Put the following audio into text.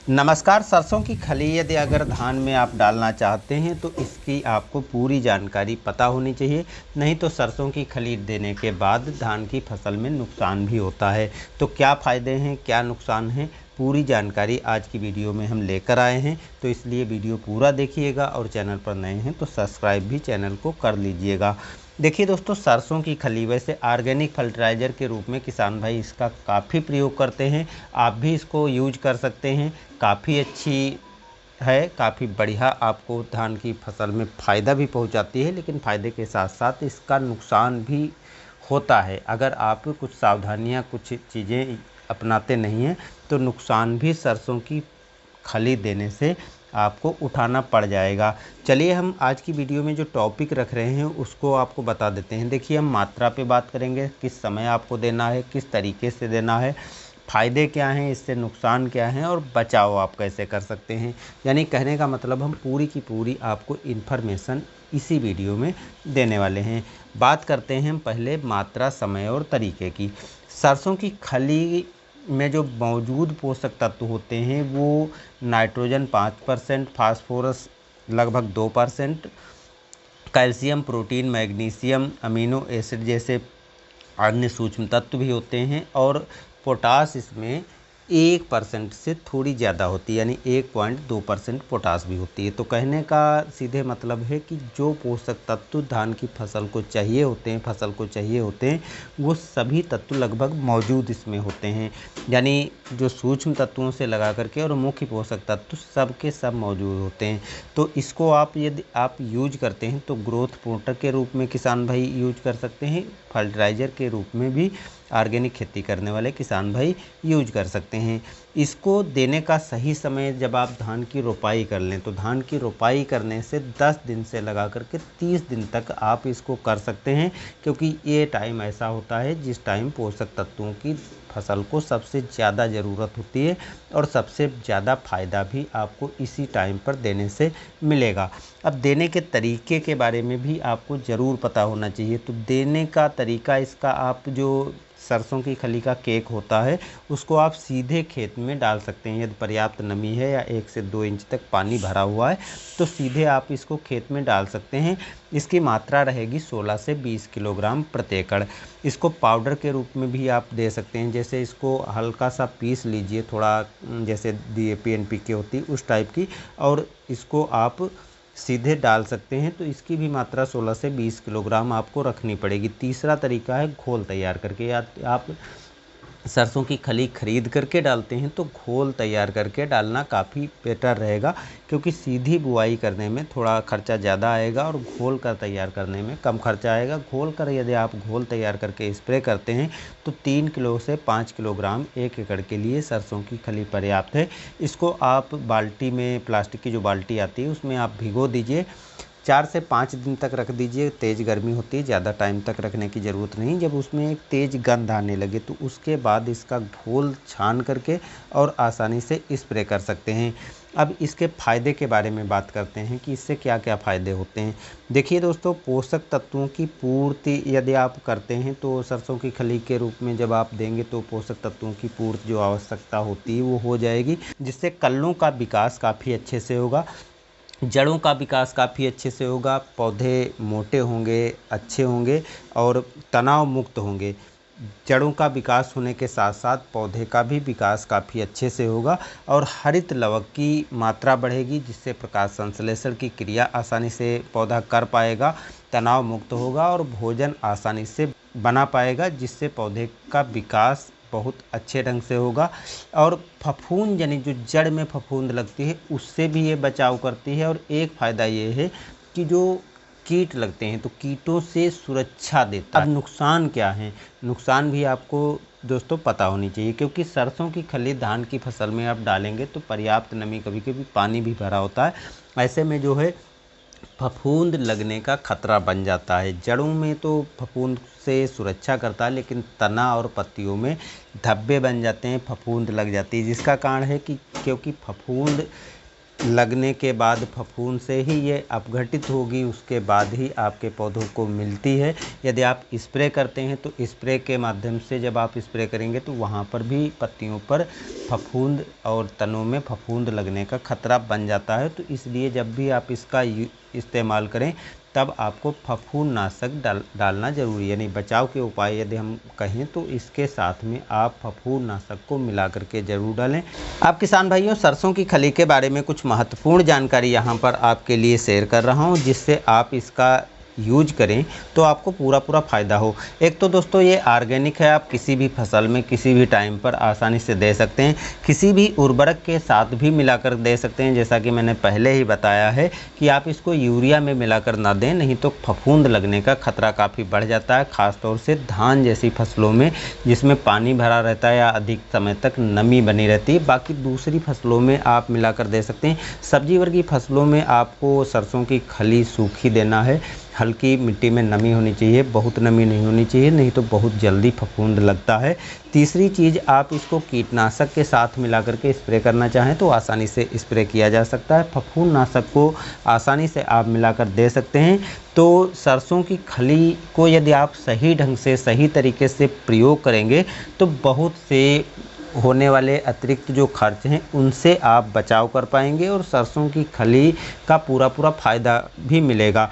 नमस्कार। सरसों की खली यदि अगर धान में आप डालना चाहते हैं तो इसकी आपको पूरी जानकारी पता होनी चाहिए, नहीं तो सरसों की खली देने के बाद धान की फसल में नुकसान भी होता है। तो क्या फ़ायदे हैं, क्या नुकसान हैं, पूरी जानकारी आज की वीडियो में हम लेकर आए हैं। तो इसलिए वीडियो पूरा देखिएगा और चैनल पर नए हैं तो सब्सक्राइब भी चैनल को कर लीजिएगा। देखिए दोस्तों, सरसों की खली वैसे ऑर्गेनिक फर्टिलाइज़र के रूप में किसान भाई इसका काफ़ी प्रयोग करते हैं। आप भी इसको यूज कर सकते हैं, काफ़ी अच्छी है, काफ़ी बढ़िया आपको धान की फसल में फ़ायदा भी पहुंचाती है। लेकिन फ़ायदे के साथ साथ इसका नुकसान भी होता है। अगर आप कुछ सावधानियां, कुछ चीज़ें अपनाते नहीं हैं तो नुकसान भी सरसों की खली देने से आपको उठाना पड़ जाएगा। चलिए हम आज की वीडियो में जो टॉपिक रख रहे हैं उसको आपको बता देते हैं। देखिए, हम मात्रा पे बात करेंगे, किस समय आपको देना है, किस तरीके से देना है, फ़ायदे क्या हैं, इससे नुकसान क्या हैं और बचाव आप कैसे कर सकते हैं। यानी कहने का मतलब हम पूरी की पूरी आपको इन्फॉर्मेशन इसी वीडियो में देने वाले हैं। बात करते हैं हम पहले मात्रा, समय और तरीके की। सरसों की खली में जो मौजूद पोषक तत्व होते हैं वो नाइट्रोजन 5%, फास्फोरस लगभग 2%, calcium, protein, magnesium, amino acid जैसे अन्य सूक्ष्म तत्व भी होते हैं और पोटास इसमें 1% से थोड़ी ज़्यादा होती है, यानी 1.2% पोटास भी होती है। तो कहने का सीधे मतलब है कि जो पोषक तत्व धान की फसल को चाहिए होते हैं, वो सभी तत्व लगभग मौजूद इसमें होते हैं। यानी जो सूक्ष्म तत्वों से लगा करके और मुख्य पोषक तत्व सब के सब मौजूद होते हैं। तो इसको आप यदि आप यूज करते हैं तो ग्रोथ प्रोटेक्टर के रूप में किसान भाई यूज कर सकते हैं, फर्टिलाइज़र के रूप में भी ऑर्गेनिक खेती करने वाले किसान भाई यूज कर सकते हैं। इसको देने का सही समय जब आप धान की रोपाई कर लें, तो धान की रोपाई करने से 10 दिन से लगा करके 30 दिन तक आप इसको कर सकते हैं, क्योंकि ये टाइम ऐसा होता है जिस टाइम पोषक तत्वों की फसल को सबसे ज़्यादा ज़रूरत होती है और सबसे ज़्यादा फ़ायदा भी आपको इसी टाइम पर देने से मिलेगा। अब देने के तरीके के बारे में भी आपको ज़रूर पता होना चाहिए। तो देने का तरीका इसका, आप जो सरसों की खली का केक होता है उसको आप सीधे खेत में डाल सकते हैं। यदि पर्याप्त नमी है या 1 से 2 इंच तक पानी भरा हुआ है तो सीधे आप इसको खेत में डाल सकते हैं। इसकी मात्रा रहेगी 16 से 20 किलोग्राम प्रति एकड़। इसको पाउडर के रूप में भी आप दे सकते हैं, जैसे इसको हल्का सा पीस लीजिए, थोड़ा जैसे DAP NPK होती है उस टाइप की, और इसको आप सीधे डाल सकते हैं। तो इसकी भी मात्रा 16 से 20 किलोग्राम आपको रखनी पड़ेगी। तीसरा तरीका है घोल तैयार करके, या आप सरसों की खली खरीद करके डालते हैं तो घोल तैयार करके डालना काफ़ी बेटर रहेगा, क्योंकि सीधी बुआई करने में थोड़ा खर्चा ज़्यादा आएगा और घोल कर तैयार करने में कम खर्चा आएगा। घोल कर यदि आप घोल तैयार करके स्प्रे करते हैं तो 3 किलो से 5 किलोग्राम 1 एकड़ के लिए सरसों की खली पर्याप्त है। इसको आप बाल्टी में, प्लास्टिक की जो बाल्टी आती है उसमें आप भिगो दीजिए, 4 से 5 दिन तक रख दीजिए। तेज़ गर्मी होती है, ज़्यादा टाइम तक रखने की ज़रूरत नहीं। जब उसमें एक तेज़ गंध आने लगे तो उसके बाद इसका घोल छान करके और आसानी से स्प्रे कर सकते हैं। अब इसके फ़ायदे के बारे में बात करते हैं कि इससे क्या क्या फ़ायदे होते हैं। देखिए दोस्तों, पोषक तत्वों की पूर्ति यदि आप करते हैं तो सरसों की खली के रूप में जब आप देंगे तो पोषक तत्वों की पूर्ति जो आवश्यकता होती है वो हो जाएगी, जिससे कल्लों का विकास काफ़ी अच्छे से होगा, जड़ों का विकास काफ़ी अच्छे से होगा, पौधे मोटे होंगे, अच्छे होंगे और तनाव मुक्त होंगे। जड़ों का विकास होने के साथ साथ पौधे का भी विकास काफ़ी अच्छे से होगा और हरित लवक की मात्रा बढ़ेगी, जिससे प्रकाश संश्लेषण की क्रिया आसानी से पौधा कर पाएगा, तनाव मुक्त होगा और भोजन आसानी से बना पाएगा, जिससे पौधे का विकास बहुत अच्छे ढंग से होगा। और फफूंद, यानी जो जड़ में फफूंद लगती है उससे भी ये बचाव करती है। और एक फ़ायदा ये है कि जो कीट लगते हैं तो कीटों से सुरक्षा देता है। अब नुकसान क्या है, नुकसान भी आपको दोस्तों पता होनी चाहिए, क्योंकि सरसों की खली धान की फसल में आप डालेंगे तो पर्याप्त नमी, कभी कभी पानी भी भरा होता है, ऐसे में जो है फफूंद लगने का खतरा बन जाता है। जड़ों में तो फफूंद से सुरक्षा करता है, लेकिन तना और पत्तियों में धब्बे बन जाते हैं, फफूंद लग जाती है, जिसका कारण है कि क्योंकि फफूंद लगने के बाद फफूंद से ही ये अपघटित होगी, उसके बाद ही आपके पौधों को मिलती है। यदि आप स्प्रे करते हैं तो स्प्रे के माध्यम से जब आप स्प्रे करेंगे तो वहाँ पर भी पत्तियों पर फफूंद और तनों में फफूंद लगने का खतरा बन जाता है। तो इसलिए जब भी आप इसका इस्तेमाल करें तब आपको फफूंदनाशक डालना ज़रूरी है। यानी बचाव के उपाय यदि हम कहें तो इसके साथ में आप फफूंदनाशक को मिला करके ज़रूर डालें। आप किसान भाइयों, सरसों की खली के बारे में कुछ महत्वपूर्ण जानकारी यहाँ पर आपके लिए शेयर कर रहा हूँ, जिससे आप इसका यूज करें तो आपको पूरा फ़ायदा हो। एक तो दोस्तों ये ऑर्गेनिक है, आप किसी भी फसल में किसी भी टाइम पर आसानी से दे सकते हैं, किसी भी उर्वरक के साथ भी मिलाकर दे सकते हैं। जैसा कि मैंने पहले ही बताया है कि आप इसको यूरिया में मिलाकर ना दें, नहीं तो फफूंद लगने का खतरा काफ़ी बढ़ जाता है, ख़ासतौर से धान जैसी फसलों में जिसमें पानी भरा रहता है या अधिक समय तक नमी बनी रहती है। बाकी दूसरी फसलों में आप मिलाकर दे सकते हैं। सब्जी वर्गीय फसलों में आपको सरसों की खली सूखी देना है। हल्की मिट्टी में नमी होनी चाहिए, बहुत नमी नहीं होनी चाहिए, नहीं तो बहुत जल्दी फफूंद लगता है। तीसरी चीज़, आप इसको कीटनाशक के साथ मिला करके स्प्रे करना चाहें तो आसानी से स्प्रे किया जा सकता है। फफूंदनाशक को आसानी से आप मिलाकर दे सकते हैं। तो सरसों की खली को यदि आप सही ढंग से सही तरीके से प्रयोग करेंगे तो बहुत से होने वाले अतिरिक्त जो खर्च हैं उनसे आप बचाव कर पाएंगे और सरसों की खली का पूरा फ़ायदा भी मिलेगा।